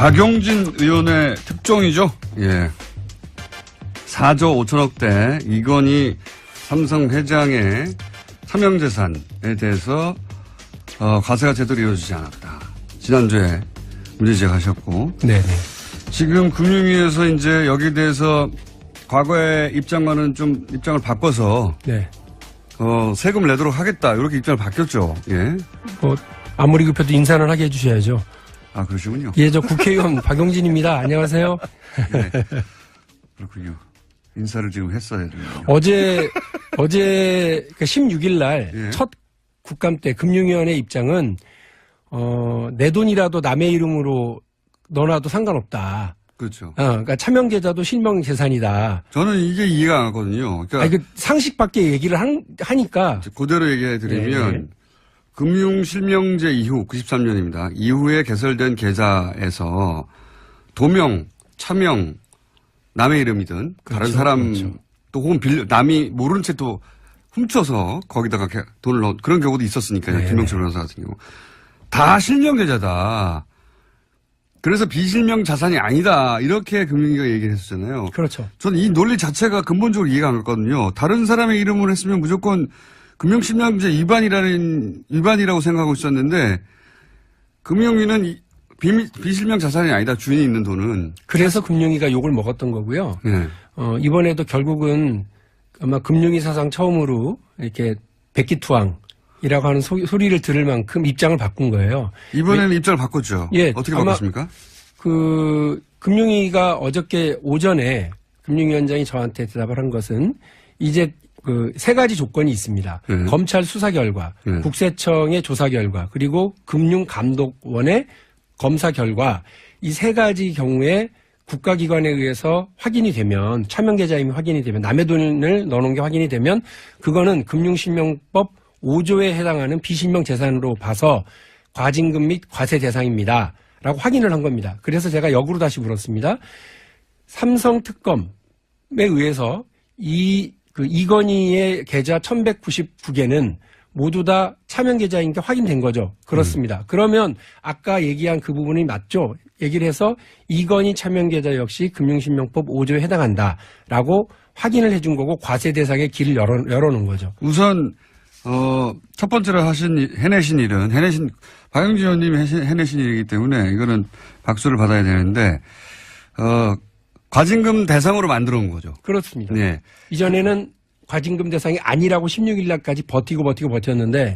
박용진 의원의 특종이죠. 예. 4조 5천억대 이건희 삼성 회장의 사명재산에 대해서 과세가 제대로 이루어지지 않았다. 지난주에 문제 제기하셨고. 네네. 지금 금융위에서 이제 여기에 대해서 과거의 입장과는 좀 입장을 바꿔서. 네. 세금 내도록 하겠다. 이렇게 입장을 바뀌었죠. 예. 아무리 급해도 인사는 하게 해주셔야죠. 아, 그러시군요. 예, 저 국회의원 박용진입니다. 안녕하세요. 네. 그렇군요. 인사를 지금 했어야 돼요. 어제 16일 날 예. 첫 국감 때 금융위원회 입장은 내 돈이라도 남의 이름으로 넣어놔도 상관없다. 그렇죠. 그러니까 차명계좌도 실명 재산이다. 저는 이게 이해가 안 가거든요. 그러니까 상식밖에 얘기를 하니까 그대로 얘기해 드리면 네. 금융실명제 이후 93년입니다. 이후에 개설된 계좌에서 도명, 차명, 남의 이름이든 그렇죠, 다른 사람 그렇죠. 또 혹은 남이 모른 채 또 훔쳐서 거기다가 돈을 넣은 그런 경우도 있었으니까요. 네. 김영철 변호사 같은 경우. 다 실명 계좌다. 그래서 비실명 자산이 아니다. 이렇게 금융위가 얘기를 했었잖아요. 그렇죠. 저는 이 논리 자체가 근본적으로 이해가 안 갔거든요. 다른 사람의 이름으로 했으면 무조건 금융실명제 위반이라고 생각하고 있었는데 금융위는 비실명 자산이 아니다. 주인이 있는 돈은. 그래서 금융위가 욕을 먹었던 거고요. 네. 이번에도 결국은 아마 금융위 사상 처음으로 이렇게 백기투항이라고 하는 소리를 들을 만큼 입장을 바꾼 거예요. 이번에는 입장을 바꿨죠. 예, 어떻게 아마 바꿨습니까? 금융위가 어저께 오전에 금융위원장이 저한테 대답을 한 것은 이제 세 가지 조건이 있습니다. 네. 검찰 수사 결과, 네. 국세청의 조사 결과, 그리고 금융감독원의 검사 결과 이 세 가지 경우에 국가기관에 의해서 확인이 되면 차명계좌임이 확인이 되면 남의 돈을 넣어놓은 게 확인이 되면 그거는 금융실명법 5조에 해당하는 비실명 재산으로 봐서 과징금 및 과세 대상입니다. 라고 확인을 한 겁니다. 그래서 제가 역으로 다시 물었습니다. 삼성 특검에 의해서 이건희의 계좌 1199개는 모두 다 차명계좌인 게 확인된 거죠. 그렇습니다. 그러면 아까 얘기한 그 부분이 맞죠? 얘기를 해서 이건희 차명계좌 역시 금융실명법 5조에 해당한다라고 확인을 해준 거고 과세 대상의 길을 열어놓은 거죠. 우선 첫 번째로 해내신 일은 박용진 의원님이 해내신 일이기 때문에 이거는 박수를 받아야 되는데 과징금 대상으로 만들어 온 거죠. 그렇습니다. 네. 이전에는 과징금 대상이 아니라고 16일 날까지 버티고 네.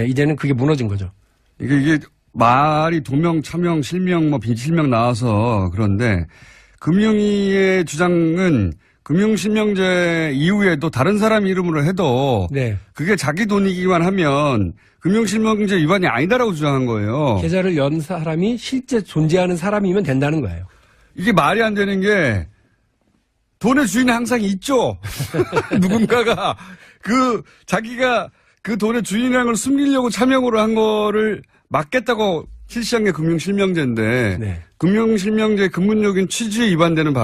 이제는 그게 무너진 거죠. 이게 말이 도명, 차명, 실명, 비실명 나와서 그런데 금융위의 주장은 금융실명제 이후에도 다른 사람 이름으로 해도 네. 그게 자기 돈이기만 하면 금융실명제 위반이 아니다라고 주장한 거예요. 계좌를 연 사람이 실제 존재하는 사람이면 된다는 거예요. 이게 말이 안 되는 게 돈의 주인이 항상 있죠. 누군가가 자기가 그 돈의 주인이라는 걸 숨기려고 차명으로 한 거를 막겠다고 실시한 게 금융실명제인데 네. 금융실명제 근본적인 취지에 위반되는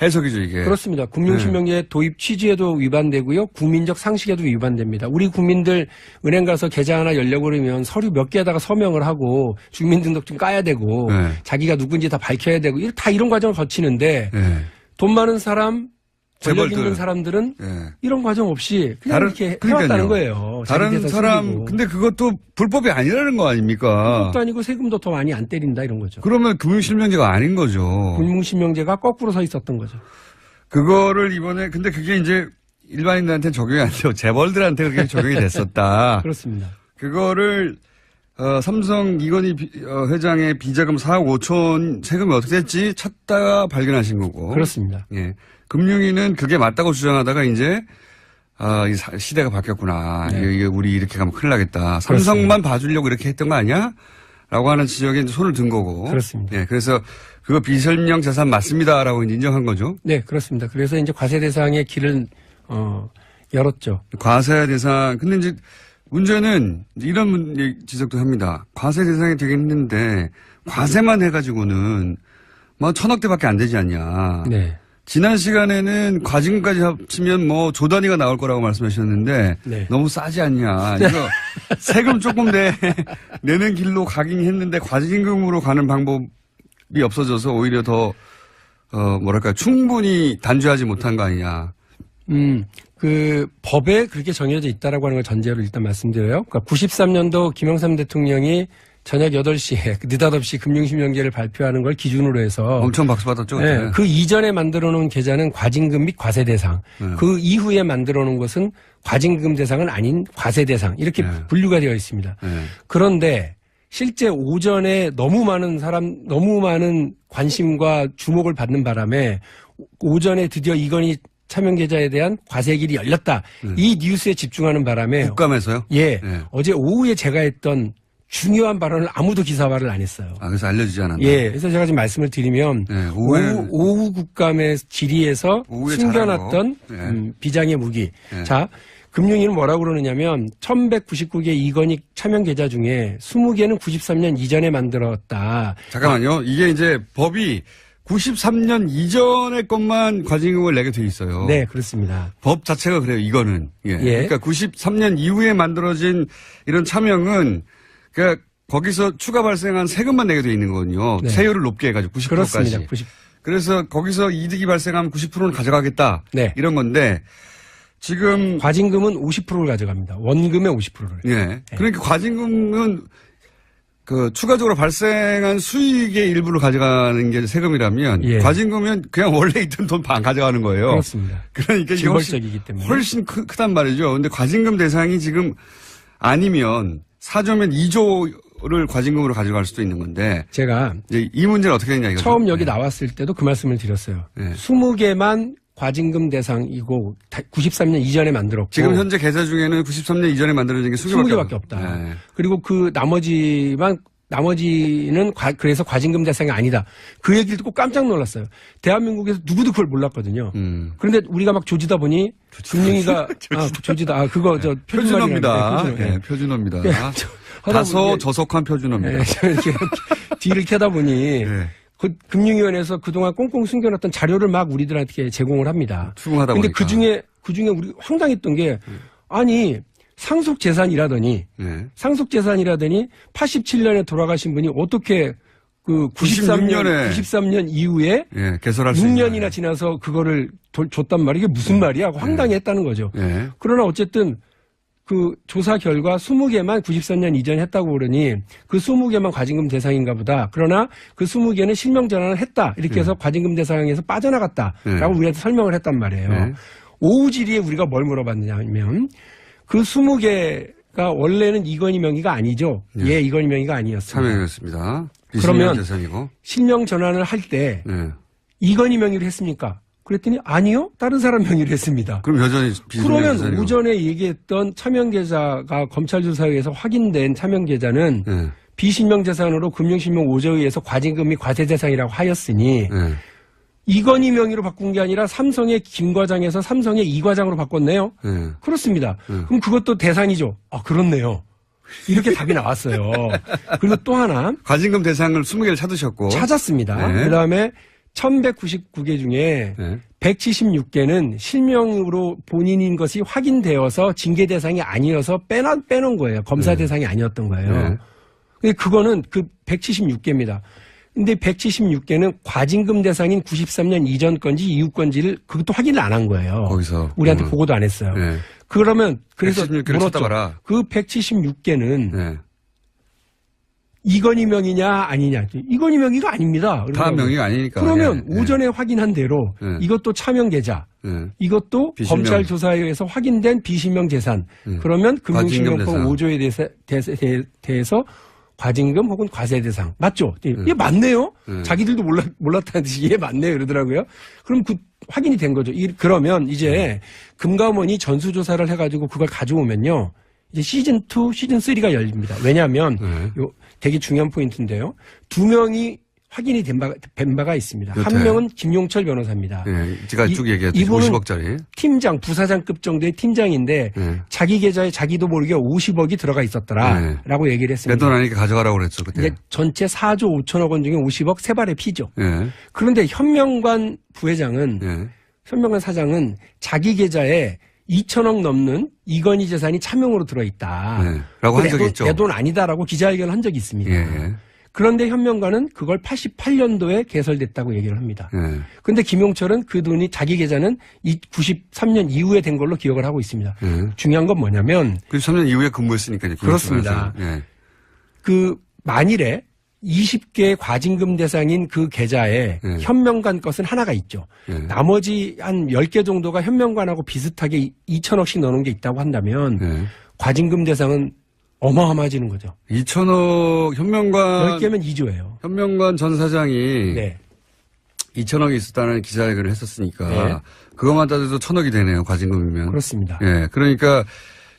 해석이죠 이게. 그렇습니다. 금융실명제 도입 취지에도 위반되고요. 국민적 상식에도 위반됩니다. 우리 국민들 은행 가서 계좌 하나 열려고 그러면 서류 몇 개에다가 서명을 하고 주민등록증 까야 되고 네. 자기가 누군지 다 밝혀야 되고 다 이런 과정을 거치는데 네. 돈 많은 사람, 권력 있는 재벌들. 사람들은 네. 이런 과정 없이 그냥 이렇게 해왔다는 거예요. 다른 사람 숨기고. 근데 그것도 불법이 아니라는 거 아닙니까? 그것도 아니고 세금도 더 많이 안 때린다 이런 거죠. 그러면 금융실명제가 아닌 거죠. 금융실명제가 거꾸로 서 있었던 거죠. 그거를 이번에 근데 그게 이제 일반인들한테 적용이 안 되고 재벌들한테 그렇게 적용이 됐었다. 그렇습니다. 그거를 삼성 이건희 회장의 비자금 4억 5천 세금이 어떻게 됐지 찾다가 발견하신 거고. 그렇습니다. 예. 금융위는 그게 맞다고 주장하다가 이제 이 시대가 바뀌었구나. 네. 이게 우리 이렇게 가면 큰일 나겠다. 삼성만 봐주려고 이렇게 했던 거 아니야? 라고 하는 지적에 이제 손을 든 거고. 그렇습니다. 예. 그래서 그거 비실명 자산 맞습니다라고 이제 인정한 거죠. 네, 그렇습니다. 그래서 이제 과세 대상의 길을 열었죠. 과세 대상. 근데 이제 문제는 이런 지적도 합니다. 과세 대상이 되긴 했는데 과세만 해가지고는 뭐 1,000억대밖에 안 되지 않냐. 네. 지난 시간에는 과징금까지 합치면 뭐 조 단위가 나올 거라고 말씀하셨는데 네. 너무 싸지 않냐. 이거 세금 조금 내는 길로 가긴 했는데 과징금으로 가는 방법 없어져서 오히려 더 뭐랄까 충분히 단죄하지 못한 거 아니냐. 그 법에 그렇게 정해져 있다라고 하는 걸 전제로 일단 말씀드려요. 그러니까 93년도 김영삼 대통령이 저녁 8시에 느닷없이 금융실명제를 발표하는 걸 기준으로 해서 엄청 박수 받았죠. 네, 그 이전에 만들어 놓은 계좌는 과징금 및 과세 대상. 그 이후에 만들어 놓은 것은 과징금 대상은 아닌 과세 대상. 이렇게 분류가 되어 있습니다. 그런데 실제 오전에 너무 많은 관심과 주목을 받는 바람에 오전에 드디어 이건희 차명계좌에 대한 과세길이 열렸다. 이 뉴스에 집중하는 바람에 국감에서요? 예. 어제 오후에 제가 했던 중요한 발언을 아무도 기사화를 안 했어요. 아, 그래서 알려주지 않았나? 예. 그래서 제가 지금 말씀을 드리면 오후 국감의 질의에서 숨겨놨던 비장의 무기. 자, 금융위는 뭐라고 그러느냐면 1199개 이건희 차명 계좌 중에 20개는 93년 이전에 만들었다. 잠깐만요. 이게 이제 법이 93년 이전의 것만 과징금을 내게 돼 있어요. 네, 그렇습니다. 법 자체가 그래요. 이거는. 예. 그러니까 93년 이후에 만들어진 이런 차명은 그러니까 거기서 추가 발생한 세금만 내게 돼 있는 거거든요. 네. 세율을 높게 해가지고 90%까지. 그렇습니다. 그래서 거기서 이득이 발생하면 90%는 가져가겠다. 네. 이런 건데 지금 과징금은 50%를 가져갑니다. 원금의 50%를. 예. 네. 그러니까 과징금은 그 추가적으로 발생한 수익의 일부를 가져가는 게 세금이라면 과징금은 그냥 원래 있던 돈 반 가져가는 거예요. 그렇습니다. 그러니까 이게 징벌적이기 때문에 훨씬 크단 말이죠. 근데 과징금 대상이 지금 아니면 4조면 2조를 과징금으로 가져갈 수도 있는 건데 제가 이제 이 문제는 어떻게 되냐 이거죠. 처음 여기 나왔을 때도 그 말씀을 드렸어요. 20개만 과징금 대상이고 93년 이전에 만들었고 지금 현재 계좌 중에는 93년 이전에 만들어진 게 20개밖에 없다. 네. 그리고 그 나머지는 그래서 과징금 대상이 아니다. 그 얘기를 듣고 깜짝 놀랐어요. 대한민국에서 누구도 그걸 몰랐거든요. 그런데 우리가 막 조지다 보니 금융위가 그거 저 표준어입니다. 표준어입니다. 다소 저속한 표준어입니다. 이렇게 뒤를 캐다 보니 그 금융위원회에서 그동안 꽁꽁 숨겨놨던 자료를 막 우리들한테 제공을 합니다. 수긍하다 근데 보니까. 그 중에 우리 황당했던 게 아니 상속재산이라더니 87년에 돌아가신 분이 어떻게 그 93년 이후에 개설할 수 6년이나 지나서 그거를 줬단 말이야. 이게 무슨 말이야? 하고 황당했다는 거죠. 그러나 어쨌든 그 조사 결과 20개만 93년 이전에 했다고 그러니 그 20개만 과징금 대상인가 보다. 그러나 그 20개는 실명 전환을 했다. 이렇게 해서 과징금 대상에서 빠져나갔다라고 우리한테 설명을 했단 말이에요. 오후 질의에 우리가 뭘 물어봤느냐면 그 20개가 원래는 이건희 명의가 아니죠. 이건희 명의가 아니었습니다. 차명이었습니다. 그러면 재산이고. 실명 전환을 할 때 이건희 명의로 했습니까? 그랬더니 아니요. 다른 사람 명의로 했습니다. 그럼 여전히 그러면 재산이고. 오전에 얘기했던 차명계좌가 검찰 조사에 의해서 확인된 차명계좌는 비실명 재산으로 금융실명 5조에 의해서 과징금 및 과세 대상이라고 하였으니 이건희 명의로 바꾼 게 아니라 삼성의 김 과장에서 삼성의 이 과장으로 바꿨네요. 그렇습니다. 그럼 그것도 대상이죠. 아 그렇네요. 이렇게 답이 나왔어요. 그리고 또 하나 과징금 대상을 20개를 찾으셨고 찾았습니다. 그다음에 1199개 중에 176개는 실명으로 본인인 것이 확인되어서 징계 대상이 아니어서 빼놓은 거예요. 검사 대상이 아니었던 거예요. 근데 그거는 그 176개입니다. 근데 176개는 과징금 대상인 93년 이전 건지 이후 건지를 그것도 확인을 안 한 거예요. 거기서 우리한테 보고도 안 했어요. 그러면 그래서 176개를 물었죠. 찾아봐라. 그 176개는 이건희 명의냐 아니냐. 이건희 명의가 아닙니다. 다 명의가 아니니까. 그러면 오전에 확인한 대로 이것도 차명 계좌, 이것도 비실명. 검찰 조사에 의해서 확인된 비실명 재산. 그러면 금융실명법 5조에 대해서 과징금 혹은 과세 대상. 맞죠? 이게 맞네요? 자기들도 몰랐다는 듯이 이게 맞네요. 이러더라고요. 그럼 그 확인이 된 거죠. 그러면 이제 금감원이 전수조사를 해가지고 그걸 가져오면요. 이제 시즌2, 시즌3가 열립니다. 왜냐하면 요 되게 중요한 포인트인데요. 2명이 확인이 된 바가 있습니다. 한 명은 김용철 변호사입니다. 제가 쭉 얘기했죠. 이분은 50억짜리. 팀장, 부사장급 정도의 팀장인데 자기 계좌에 자기도 모르게 50억이 들어가 있었더라라고 얘기를 했습니다. 내 돈 아니니까 가져가라고 그랬죠. 그때. 근데 전체 4조 5천억 원 중에 50억 세 발의 피죠. 그런데 현명관 부회장은 현명관 사장은 자기 계좌에 2천억 넘는 이건희 재산이 차명으로 들어있다. 라고 한 적이 있죠. 내 돈 아니다라고 기자회견을 한 적이 있습니다. 그런데 현명관은 그걸 88년도에 개설됐다고 얘기를 합니다. 예. 근데 김용철은 그 돈이 자기 계좌는 93년 이후에 된 걸로 기억을 하고 있습니다. 예. 중요한 건 뭐냐면 93년 이후에 근무했으니까요. 그렇습니다. 예. 그 만일에 20개의 과징금 대상인 그 계좌에 예. 현명관 것은 하나가 있죠. 예. 나머지 한 10개 정도가 현명관하고 비슷하게 2천억씩 넣는 게 있다고 한다면 예. 과징금 대상은 어마어마해지는 거죠. 2천억 현명관 10개면 2조예요. 현명관 전 사장이 네. 2천억이 있었다는 기자회견을 했었으니까 네. 그것만 따져도 1,000억이 되네요. 과징금이면. 그렇습니다. 예. 그러니까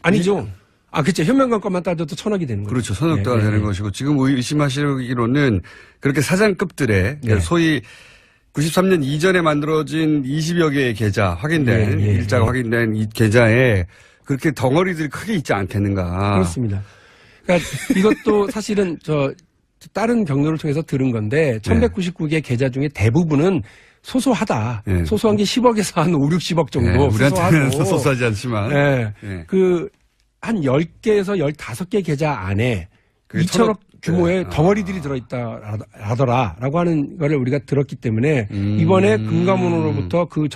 아니죠. 그렇죠. 현명관 것만 따져도 1,000억이 되는 거죠. 그렇죠. 1,000억대가 네, 되는 네. 것이고 지금 의심하시기로는 그렇게 사장급들의 네. 소위 93년 이전에 만들어진 20여 개의 계좌 확인된 네, 네, 일자가 네. 확인된 이 계좌에 그렇게 덩어리들이 크게 있지 않겠는가. 그렇습니다. 그러니까 이것도 사실은 다른 경로를 통해서 들은 건데 1199개 계좌 중에 대부분은 소소하다. 네. 소소한 게 10억에서 한 5, 60억 정도. 예, 우리한테는 소소하고. 소소하지 않지만. 네. 예. 한 10개에서 15개 계좌 안에 그게 2천억 1,000억 규모의 네. 덩어리들이 들어있다라더라라고 하는 거를 우리가 들었기 때문에 이번에 금감원으로부터 그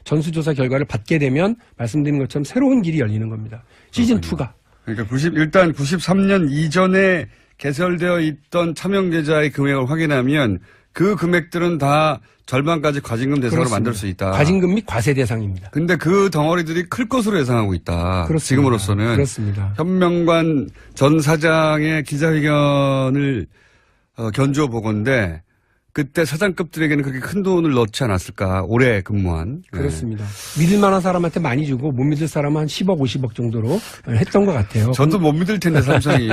전수조사 결과를 받게 되면 말씀드린 것처럼 새로운 길이 열리는 겁니다. 시즌2가. 그러니까 일단 93년 이전에 개설되어 있던 차명계좌의 금액을 확인하면 그 금액들은 다 절반까지 과징금 대상으로 그렇습니다. 만들 수 있다. 과징금 및 과세 대상입니다. 근데 그 덩어리들이 클 것으로 예상하고 있다. 그렇습니다. 지금으로서는. 그렇습니다. 현명관 전 사장의 기자회견을 견주어 보건데 그때 사장급들에게는 그렇게 큰 돈을 넣지 않았을까. 오래 근무한. 그렇습니다. 믿을 만한 사람한테 많이 주고 못 믿을 사람은 한 10억, 50억 정도로 했던 것 같아요. 저도 못 믿을 텐데 삼성이.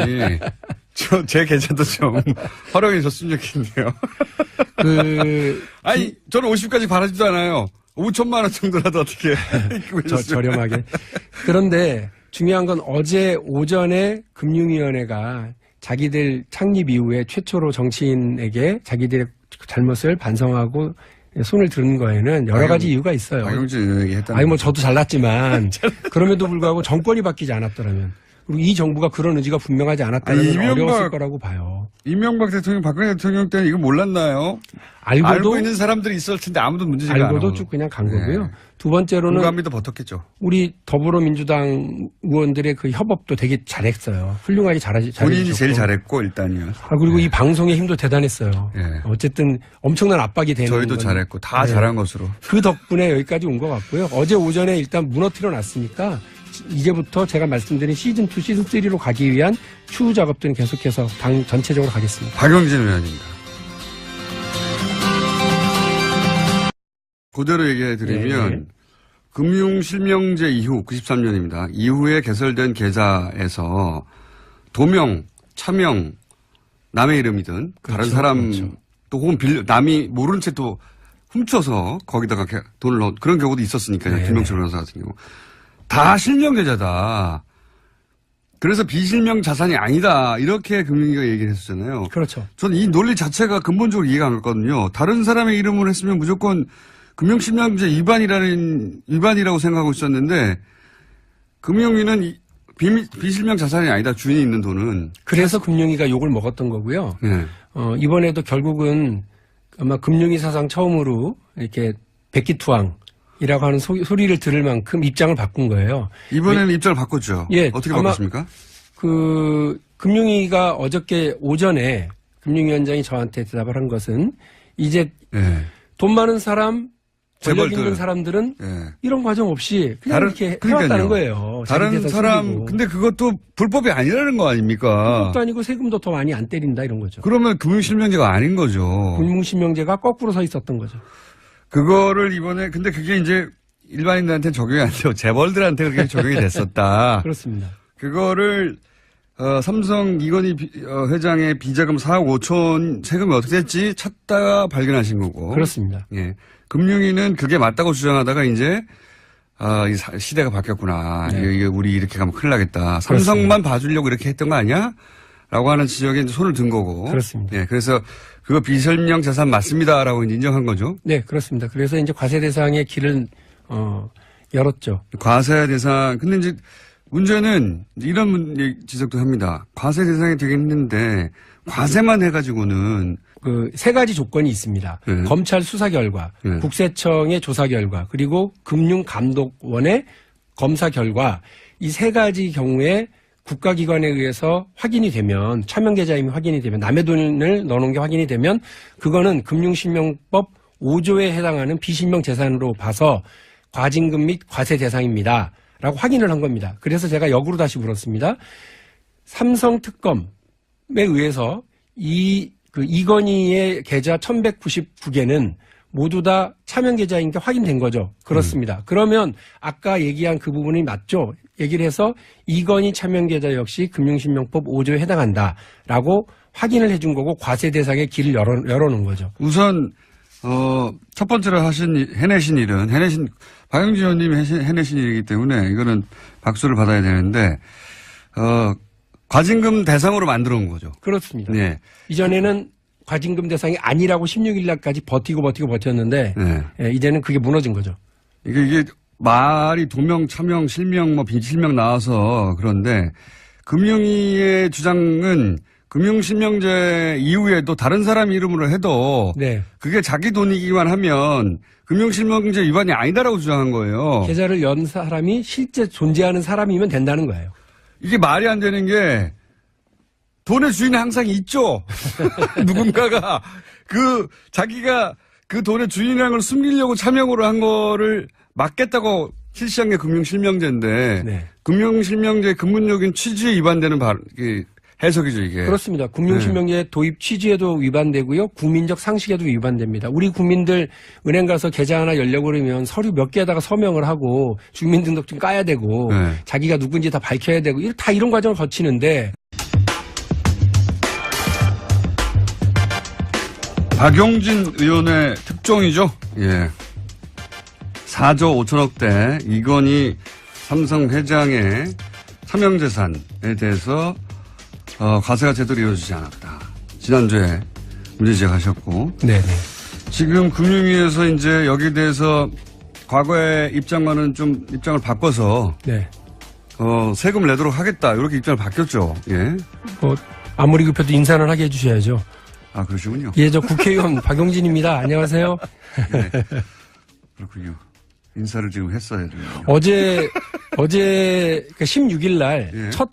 제 계좌도 좀 활용해 줬으면 좋겠네요. 아니, 저는 50까지 바라지도 않아요. 5천만 원 정도라도 어떻게. 저렴하게. 그런데 중요한 건 어제 오전에 금융위원회가 자기들 창립 이후에 최초로 정치인에게 자기들의 잘못을 반성하고 손을 드는 거에는 여러 가지 이유가 있어요. 박용진 의원에게 했다는. 아니, 저도 잘났지만 그럼에도 불구하고 정권이 바뀌지 않았더라면 그리고 이 정부가 그런 의지가 분명하지 않았다면 어려웠을 거라고 봐요. 이명박 대통령, 박근혜 대통령 때는 이거 몰랐나요? 알고 있는 사람들이 있을 텐데 아무도 문제지가 않아요. 알고도 쭉 그냥 간 거고요. 두 번째로는 공감이도 버텼겠죠. 우리 더불어민주당 의원들의 그 협업도 되게 잘했어요. 훌륭하게 잘해주셨고. 본인이 제일 잘했고 일단요. 그리고 이 방송의 힘도 대단했어요. 예. 어쨌든 엄청난 압박이 되는 저희도 건 잘했고 다 잘한 것으로. 그 덕분에 여기까지 온 것 같고요. 어제 오전에 일단 무너뜨려 놨으니까 이제부터 제가 말씀드린 시즌2, 시즌3로 가기 위한 추후 작업들은 계속해서 당 전체적으로 가겠습니다. 박용진 의원입니다. 그대로 얘기해 드리면 네. 금융실명제 이후 93년입니다. 이후에 개설된 계좌에서 도명, 차명, 남의 이름이든 다른 그렇죠, 사람 그렇죠. 또 혹은 남이 모르는 채 또 훔쳐서 거기다가 돈을 넣은 그런 경우도 있었으니까요. 네. 김영철 변호사 같은 경우. 다 실명 계좌다. 그래서 비실명 자산이 아니다. 이렇게 금융위가 얘기를 했었잖아요. 그렇죠. 저는 이 논리 자체가 근본적으로 이해가 안 갔거든요. 다른 사람의 이름으로 했으면 무조건 금융실명제 위반이라고 생각하고 있었는데 금융위는 비실명 자산이 아니다. 주인이 있는 돈은. 그래서 금융위가 욕을 먹었던 거고요. 네. 이번에도 결국은 아마 금융위 사상 처음으로 이렇게 백기투항이라고 하는 소리를 들을 만큼 입장을 바꾼 거예요. 이번에는 입장을 바꿨죠. 예, 어떻게 아마 바꿨습니까? 금융위가 어저께 오전에 금융위원장이 저한테 대답을 한 것은 이제 네. 돈 많은 사람, 권력 재벌들. 있는 사람들은 네. 이런 과정 없이 그냥 이렇게 그러니까요. 해왔다는 거예요. 다른 자기 사람, 숨기고. 근데 그것도 불법이 아니라는 거 아닙니까? 그것도 아니고 세금도 더 많이 안 때린다 이런 거죠. 그러면 금융실명제가 아닌 거죠. 금융실명제가 거꾸로 서 있었던 거죠. 그거를 이번에, 근데 그게 이제 일반인들한테 적용이 안 되고 재벌들한테 그렇게 적용이 됐었다. 그렇습니다. 그거를, 삼성 이건희 회장의 비자금 4억 5천 세금이 어떻게 됐지? 찾다가 발견하신 거고. 그렇습니다. 예. 금융위는 그게 맞다고 주장하다가 이제, 이 시대가 바뀌었구나. 네. 이게 우리 이렇게 가면 큰일 나겠다. 삼성만 봐주려고 이렇게 했던 거 아니야? 라고 하는 지적에 이제 손을 든 거고. 그렇습니다. 예. 그래서 그거 비실명 자산 맞습니다. 라고 이제 인정한 거죠. 네, 그렇습니다. 그래서 이제 과세 대상의 길을 열었죠. 과세 대상. 근데 이제 문제는 이런 지적도 합니다. 과세 대상이 되겠는데 과세만 해가지고는 그 세 가지 조건이 있습니다. 네. 검찰 수사 결과, 네. 국세청의 조사 결과, 그리고 금융감독원의 검사 결과 이 세 가지 경우에 국가기관에 의해서 확인이 되면 차명계좌임이 확인이 되면 남의 돈을 넣어놓은 게 확인이 되면 그거는 금융실명법 5조에 해당하는 비실명 재산으로 봐서 과징금 및 과세 대상입니다. 라고 확인을 한 겁니다. 그래서 제가 역으로 다시 물었습니다. 삼성 특검에 의해서 이건희의 계좌 1199개는 모두 다 차명 계좌인 게 확인된 거죠. 그렇습니다. 그러면 아까 얘기한 그 부분이 맞죠? 얘기를 해서 이건희 차명 계좌 역시 금융실명법 5조에 해당한다라고 확인을 해준 거고 과세 대상의 길을 열어놓은 거죠. 우선 첫 번째로 해내신 일은 박영진 의원님이 해내신 일이기 때문에 이거는 박수를 받아야 되는데 과징금 대상으로 만들어 온 거죠. 그렇습니다. 네. 이전에는 과징금 대상이 아니라고 16일 날까지 버티는데 네. 예, 이제는 그게 무너진 거죠. 이게 말이 도명, 차명, 실명, 비실명 나와서 그런데 금융위의 주장은 금융실명제 이후에도 다른 사람 이름으로 해도 네. 그게 자기 돈이기만 하면 금융실명제 위반이 아니다라고 주장한 거예요. 계좌를 연 사람이 실제 존재하는 사람이면 된다는 거예요. 이게 말이 안 되는 게 돈의 주인은 항상 있죠. 누군가가 자기가 그 돈의 주인이라는 걸 숨기려고 차명으로 한 거를 막겠다고 실시한 게 금융실명제인데 네. 금융실명제 근본적인 취지에 위반되는 해석이죠 이게. 그렇습니다. 금융실명제 도입 취지에도 위반되고요. 국민적 상식에도 위반됩니다. 우리 국민들 은행 가서 계좌 하나 열려고 그러면 서류 몇 개에다가 서명을 하고 주민등록증 까야 되고 네. 자기가 누군지 다 밝혀야 되고 다 이런 과정을 거치는데 박용진 의원의 특종이죠. 예. 4조 5천억대 이건희 삼성 회장의 차명재산에 대해서 과세가 제대로 이루어지지 않았다. 지난주에 문제 제기하셨고. 네네. 지금 금융위에서 이제 여기에 대해서 과거의 입장과는 좀 입장을 바꿔서 네. 세금을 내도록 하겠다. 이렇게 입장을 바뀌었죠. 예. 뭐 아무리 급해도 인사는 하게 해주셔야죠. 아, 그러시군요. 예, 저 국회의원 박용진입니다. 안녕하세요. 네. 그렇군요. 인사를 지금 했어야 돼요. 어제 16일 날 예. 첫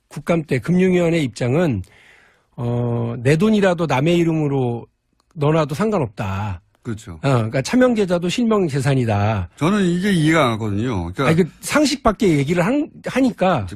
국감 때 금융위원회 입장은 내 돈이라도 남의 이름으로 넣어놔도 상관없다. 그렇죠. 그러니까 차명 계좌도 실명 재산이다. 저는 이게 이해가 안 가거든요. 그러니까 아니, 그 상식 밖의 얘기를 하니까